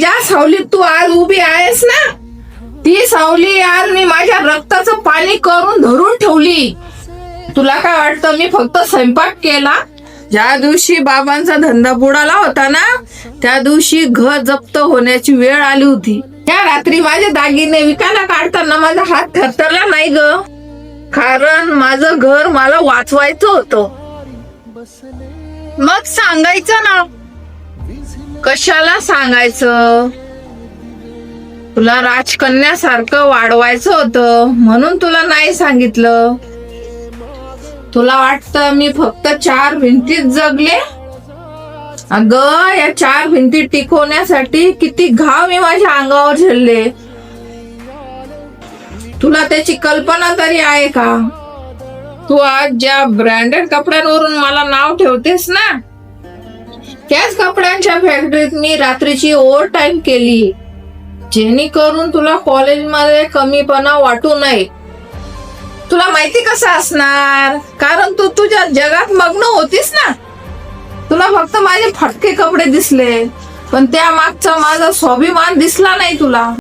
ज्या सावलीत तू आज उभी आहेस ना, ती सावली आज मी माझ्या रक्ताचं पाणी करून धरून ठेवली. तुला काय वाटतं मी फक्त स्वयंपाक केला? ज्या दिवशी बाबांचा धंदा बुडाला होता ना, त्या दिवशी घर जप्त होण्याची वेळ आली होती. त्या रात्री माझे दागिने विकायला काढताना माझा हात थरथरला नाही ग, कारण माझं घर मला वाचवायचं होतं. मग सांगायचं ना. कशाला सांगायचं? तुला राजकन्यासारखं वाढवायचं होतं म्हणून तुला नाही सांगितलं. तुला वाटतं मी फक्त 4 भिंतीत जगले? अगं, या 4 भिंती टिकवण्यासाठी किती घाव मी माझ्या अंगावर झेलले. तुला त्याची कल्पना तरी आहे का? तू आज ज्या ब्रँडेड कपड्यांवरून मला नाव ठेवतेस ना, त्याच कपड्यांच्या फॅक्टरीत मी रात्रीची ओव्हर टाइम केली, जेणेकरून तुला कॉलेजमध्ये कमीपणा वाटू नये. तुला माहिती कसं असणार? कारण तू तुझ्या जगात मग्न होतीस ना. तुला फक्त माझे फटके कपडे दिसले, पण त्या मागचा माझा स्वाभिमान दिसला नाही तुला.